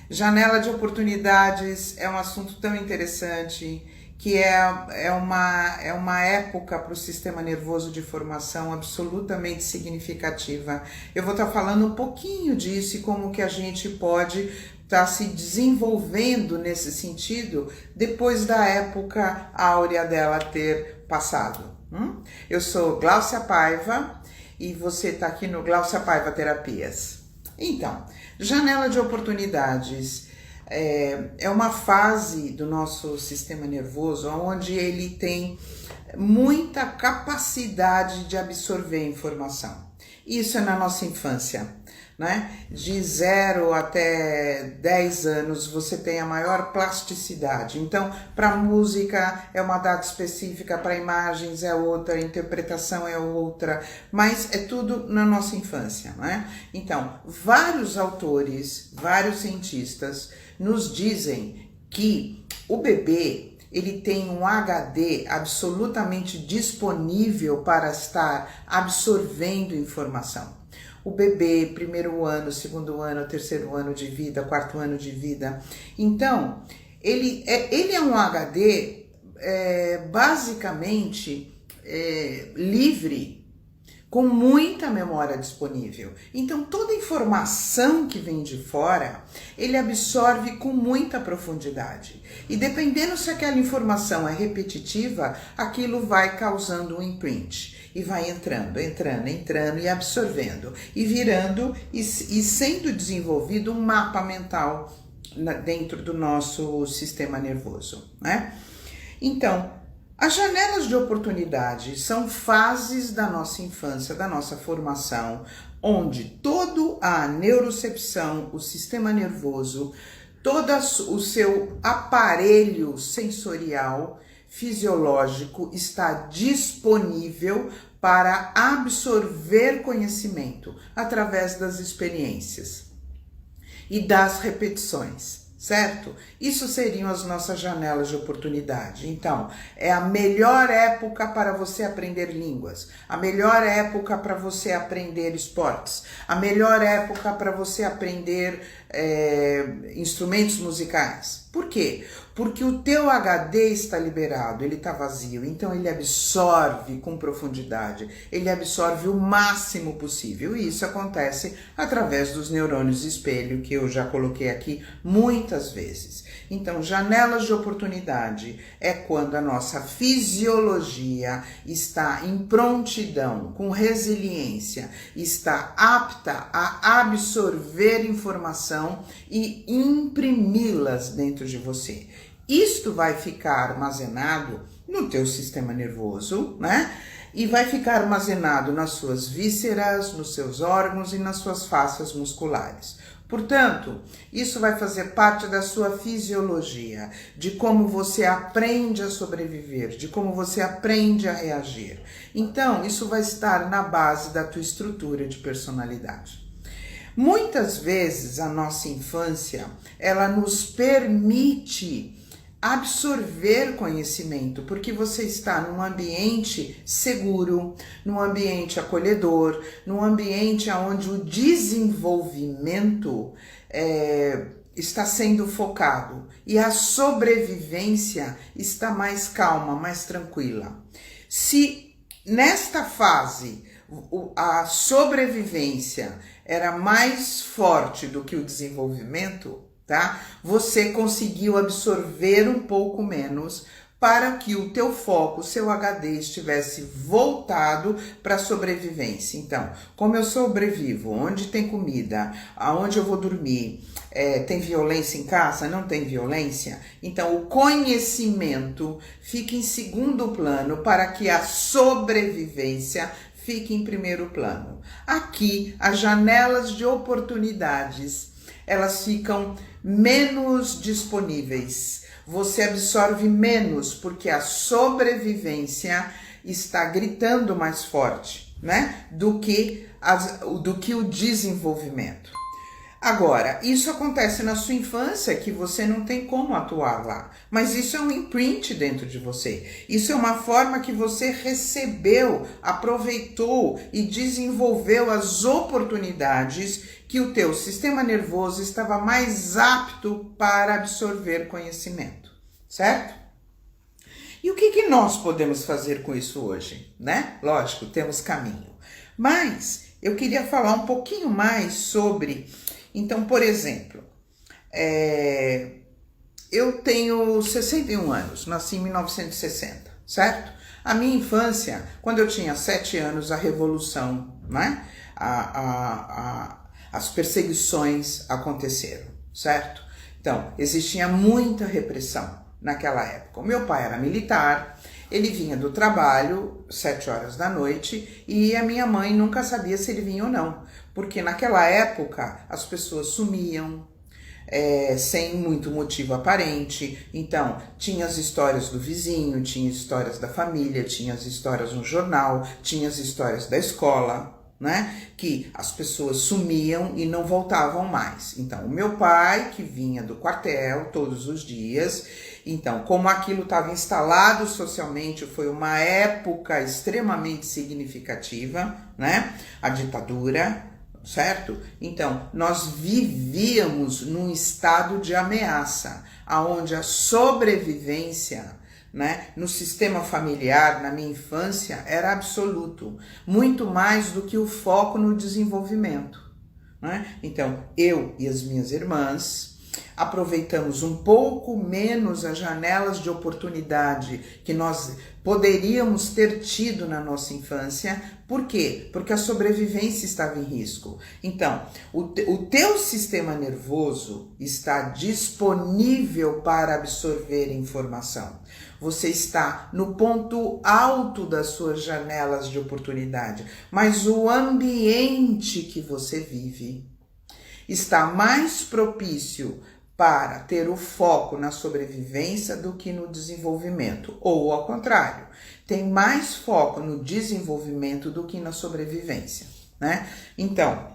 Janela de oportunidades é um assunto tão interessante que é uma época para o sistema nervoso de formação absolutamente significativa. Eu vou estar falando um pouquinho disso e como que a gente pode estar se desenvolvendo nesse sentido depois da época áurea dela ter passado. Eu sou Gláucia Paiva e você está aqui no Gláucia Paiva Terapias. Então, janela de oportunidades é uma fase do nosso sistema nervoso onde ele tem muita capacidade de absorver informação. Isso é na nossa infância, né? De 0 até 10 anos você tem a maior plasticidade. Então, para música é uma data específica, para imagens é outra, interpretação é outra, mas é tudo na nossa infância, né? Então, vários autores, vários cientistas nos dizem que o bebê ele tem um HD absolutamente disponível para estar absorvendo informação. O bebê, primeiro ano, segundo ano, terceiro ano de vida, quarto ano de vida. Então, ele é um HD basicamente livre, com muita memória disponível. Então, toda informação que vem de fora, ele absorve com muita profundidade. E dependendo se aquela informação é repetitiva, aquilo vai causando um imprint. E vai entrando e absorvendo. E virando e sendo desenvolvido um mapa mental dentro do nosso sistema nervoso, né? Então, as janelas de oportunidade são fases da nossa infância, da nossa formação, onde toda a neurocepção, o sistema nervoso, todo o seu aparelho sensorial, fisiológico está disponível para absorver conhecimento através das experiências e das repetições. Certo? Isso seriam as nossas janelas de oportunidade. Então, é a melhor época para você aprender línguas, a melhor época para você aprender esportes, a melhor época para você aprender instrumentos musicais. Por quê? Porque o teu HD está liberado, ele está vazio, então ele absorve com profundidade, ele absorve o máximo possível e isso acontece através dos neurônios espelho que eu já coloquei aqui muitas vezes. Então, janelas de oportunidade é quando a nossa fisiologia está em prontidão, com resiliência, está apta a absorver informação e imprimi-las dentro de você. Isto vai ficar armazenado no teu sistema nervoso, né? E vai ficar armazenado nas suas vísceras, nos seus órgãos e nas suas fáscias musculares. Portanto, isso vai fazer parte da sua fisiologia, de como você aprende a sobreviver, de como você aprende a reagir. Então, isso vai estar na base da tua estrutura de personalidade. Muitas vezes a nossa infância, ela nos permite absorver conhecimento, porque você está num ambiente seguro, num ambiente acolhedor, num ambiente onde o desenvolvimento está sendo focado e a sobrevivência está mais calma, mais tranquila. Se nesta fase a sobrevivência era mais forte do que o desenvolvimento, tá? Você conseguiu absorver um pouco menos para que o teu foco, o seu HD estivesse voltado para a sobrevivência. Então, como eu sobrevivo, onde tem comida, aonde eu vou dormir, tem violência em casa? Não tem violência? Então, o conhecimento fica em segundo plano para que a sobrevivência fique em primeiro plano. Aqui, as janelas de oportunidades, elas ficam menos disponíveis. Você absorve menos porque a sobrevivência está gritando mais forte, né? Do que o desenvolvimento. Agora, isso acontece na sua infância que você não tem como atuar lá, mas isso é um imprint dentro de você. Isso é uma forma que você recebeu, aproveitou e desenvolveu as oportunidades que o teu sistema nervoso estava mais apto para absorver conhecimento, certo? E o que nós podemos fazer com isso hoje, né? Lógico, temos caminho. Mas eu queria falar um pouquinho mais sobre... Então, por exemplo, eu tenho 61 anos, nasci em 1960, certo? A minha infância, quando eu tinha 7 anos, a revolução, né? As perseguições aconteceram, certo? Então, existia muita repressão naquela época. O meu pai era militar, ele vinha do trabalho 7 horas da noite e a minha mãe nunca sabia se ele vinha ou não, porque naquela época as pessoas sumiam sem muito motivo aparente. Então, tinha as histórias do vizinho, tinha histórias da família, tinha as histórias no jornal, tinha as histórias da escola, né? Que as pessoas sumiam e não voltavam mais. Então, o meu pai, que vinha do quartel todos os dias, então, como aquilo estava instalado socialmente, foi uma época extremamente significativa, né? A ditadura, certo? Então, nós vivíamos num estado de ameaça, aonde a sobrevivência, né, no sistema familiar, na minha infância, era absoluto, muito mais do que o foco no desenvolvimento, né? Então, eu e as minhas irmãs aproveitamos um pouco menos as janelas de oportunidade que nós poderíamos ter tido na nossa infância. Por quê? Porque a sobrevivência estava em risco. Então, o teu sistema nervoso está disponível para absorver informação. Você está no ponto alto das suas janelas de oportunidade, mas o ambiente que você vive está mais propício para ter o foco na sobrevivência do que no desenvolvimento, ou ao contrário, tem mais foco no desenvolvimento do que na sobrevivência, né? Então,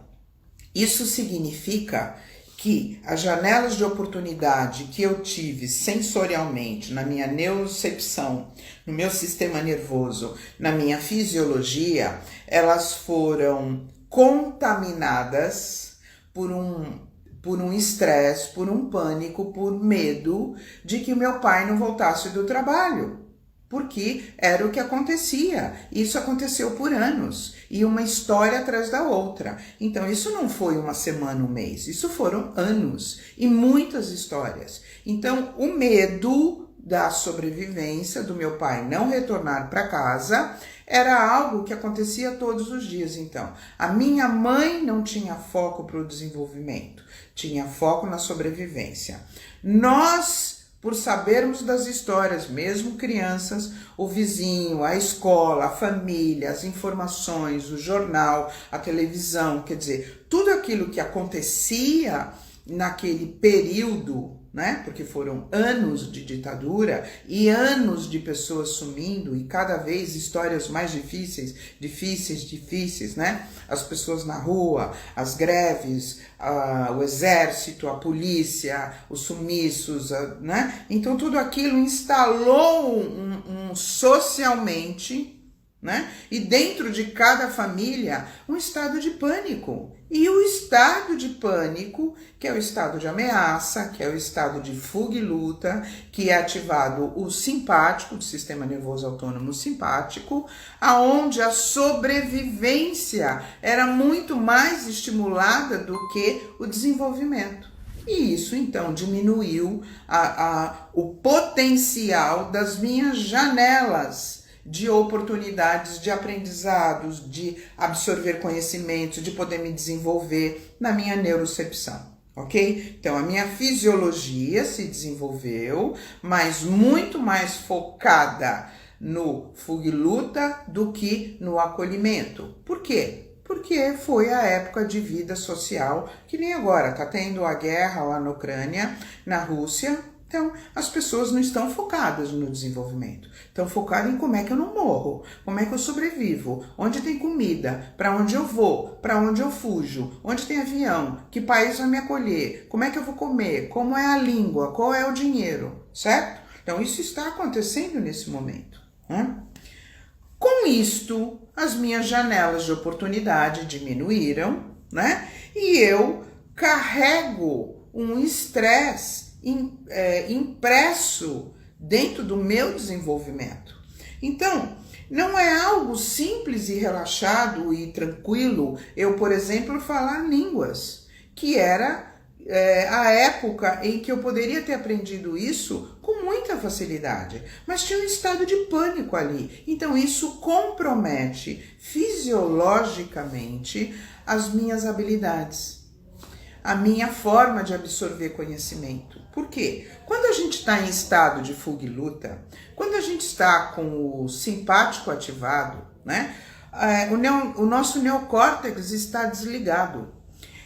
isso significa que as janelas de oportunidade que eu tive sensorialmente, na minha neurocepção, no meu sistema nervoso, na minha fisiologia, elas foram contaminadas por um estresse, por um pânico, por medo de que o meu pai não voltasse do trabalho. Porque era o que acontecia. Isso aconteceu por anos. E uma história atrás da outra. Então, isso não foi uma semana, um mês. Isso foram anos. E muitas histórias. Então, o medo da sobrevivência do meu pai não retornar para casa era algo que acontecia todos os dias. Então, a minha mãe não tinha foco para o desenvolvimento. Tinha foco na sobrevivência. Nós, por sabermos das histórias, mesmo crianças, o vizinho, a escola, a família, as informações, o jornal, a televisão, quer dizer, tudo aquilo que acontecia naquele período, né? Porque foram anos de ditadura e anos de pessoas sumindo e cada vez histórias mais difíceis, né? As pessoas na rua, as greves, o exército, a polícia, os sumiços, né? Então tudo aquilo instalou socialmente, né? E dentro de cada família um estado de pânico. E o estado de pânico, que é o estado de ameaça, que é o estado de fuga e luta, que é ativado o simpático, o sistema nervoso autônomo simpático, aonde a sobrevivência era muito mais estimulada do que o desenvolvimento. E isso então diminuiu o potencial das minhas janelas de oportunidades de aprendizados, de absorver conhecimentos, de poder me desenvolver na minha neurocepção, ok? Então, a minha fisiologia se desenvolveu, mas muito mais focada no fuga e luta do que no acolhimento. Por quê? Porque foi a época de vida social, que nem agora, tá tendo a guerra lá na Ucrânia, na Rússia, Então, as pessoas não estão focadas no desenvolvimento, estão focadas em como é que eu não morro, como é que eu sobrevivo, onde tem comida, para onde eu vou, para onde eu fujo, onde tem avião, que país vai me acolher, como é que eu vou comer, como é a língua, qual é o dinheiro, certo? Então, isso está acontecendo nesse momento, né? Com isto, as minhas janelas de oportunidade diminuíram, né? E eu carrego um estresse impresso dentro do meu desenvolvimento. Então, não é algo simples e relaxado e tranquilo eu, por exemplo, falar línguas, que era a época em que eu poderia ter aprendido isso com muita facilidade, mas tinha um estado de pânico ali. Então, isso compromete fisiologicamente as minhas habilidades, a minha forma de absorver conhecimento. Por quê? Quando a gente está em estado de fuga e luta, quando a gente está com o simpático ativado, né, o nosso neocórtex está desligado.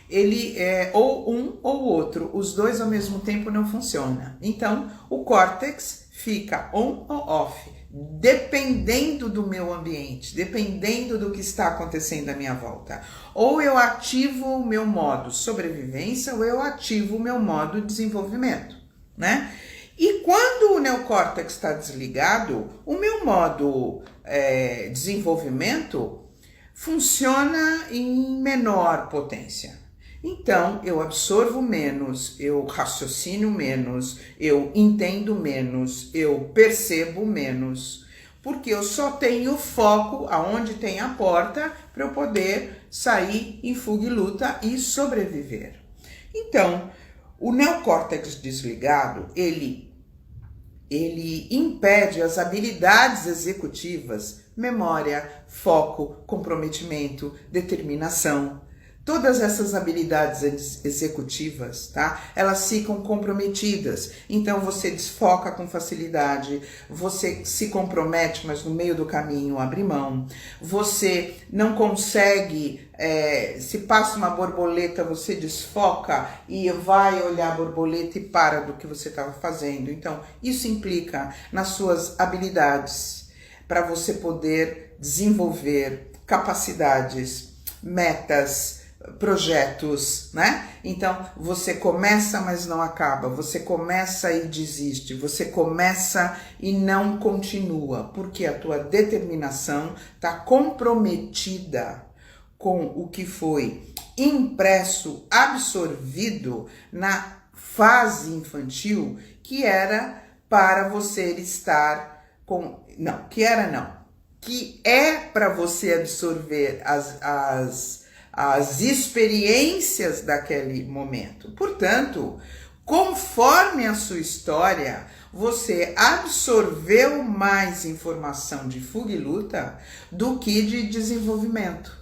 Ele é ou um ou outro, os dois ao mesmo tempo não funciona. Então, o córtex fica on ou off, dependendo do meu ambiente, dependendo do que está acontecendo à minha volta. Ou eu ativo o meu modo sobrevivência, ou eu ativo o meu modo desenvolvimento, né? E quando o neocórtex está desligado, o meu modo desenvolvimento funciona em menor potência. Então, eu absorvo menos, eu raciocino menos, eu entendo menos, eu percebo menos, porque eu só tenho foco aonde tem a porta para eu poder sair em fuga e luta e sobreviver. Então, o neocórtex desligado, ele impede as habilidades executivas, memória, foco, comprometimento, determinação. Todas essas habilidades executivas, tá? Elas ficam comprometidas. Então você desfoca com facilidade, você se compromete, mas no meio do caminho abre mão. Você não consegue, se passa uma borboleta, você desfoca e vai olhar a borboleta e para do que você estava fazendo. Então isso implica nas suas habilidades para você poder desenvolver capacidades, metas, projetos, né? Então, você começa, mas não acaba. Você começa e desiste. Você começa e não continua, porque a tua determinação está comprometida com o que foi impresso, absorvido na fase infantil, que era para você estar com... Não, que era não. Que é para você absorver as experiências daquele momento. Portanto, conforme a sua história, você absorveu mais informação de fuga e luta do que de desenvolvimento.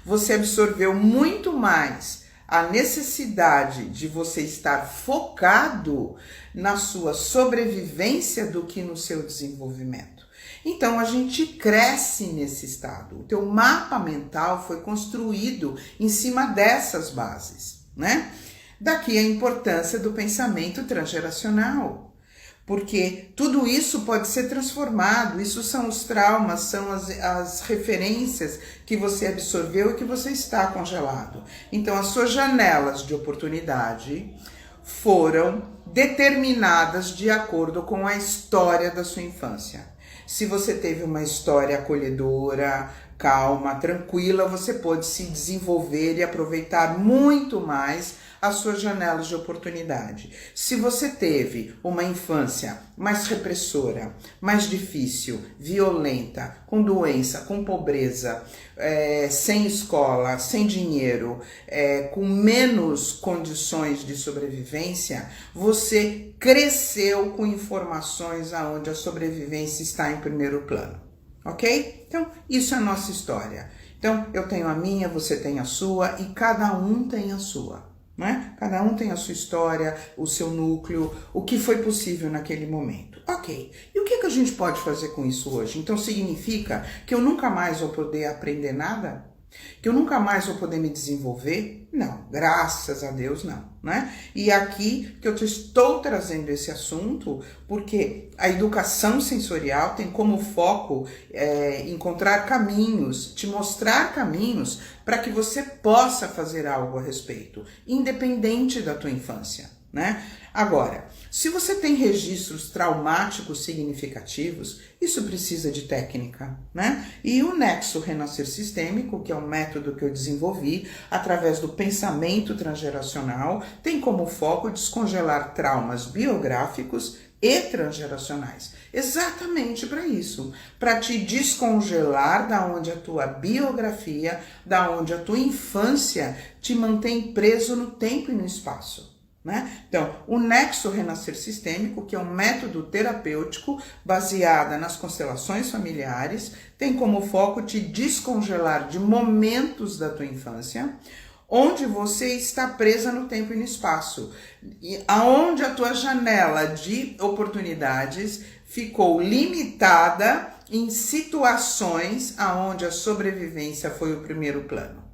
Você absorveu muito mais a necessidade de você estar focado na sua sobrevivência do que no seu desenvolvimento. Então, a gente cresce nesse estado. O teu mapa mental foi construído em cima dessas bases, né? Daqui a importância do pensamento transgeracional, porque tudo isso pode ser transformado. Isso são os traumas, são as referências que você absorveu e que você está congelado. Então, as suas janelas de oportunidade foram determinadas de acordo com a história da sua infância. Se você teve uma história acolhedora, calma, tranquila, você pode se desenvolver e aproveitar muito mais as suas janelas de oportunidade. Se você teve uma infância mais repressora, mais difícil, violenta, com doença, com pobreza, sem escola, sem dinheiro, com menos condições de sobrevivência, você cresceu com informações onde a sobrevivência está em primeiro plano, ok? Então, isso é a nossa história. Então, eu tenho a minha, você tem a sua e cada um tem a sua. Né? Cada um tem a sua história, o seu núcleo, o que foi possível naquele momento. Ok, e o que a gente pode fazer com isso hoje? Então significa que eu nunca mais vou poder aprender nada? Que eu nunca mais vou poder me desenvolver? Não, graças a Deus não, né? E aqui que eu estou trazendo esse assunto porque a educação sensorial tem como foco encontrar caminhos, te mostrar caminhos para que você possa fazer algo a respeito, independente da tua infância, né? Agora, se você tem registros traumáticos significativos, isso precisa de técnica, né? E o Nexo Renascer Sistêmico, que é um método que eu desenvolvi através do pensamento transgeracional, tem como foco descongelar traumas biográficos e transgeracionais. Exatamente para isso, para te descongelar da onde a tua biografia, da onde a tua infância te mantém preso no tempo e no espaço. Né? Então, o Nexo Renascer Sistêmico, que é um método terapêutico baseado nas constelações familiares, tem como foco te descongelar de momentos da tua infância, onde você está presa no tempo e no espaço, e aonde a tua janela de oportunidades ficou limitada em situações aonde a sobrevivência foi o primeiro plano.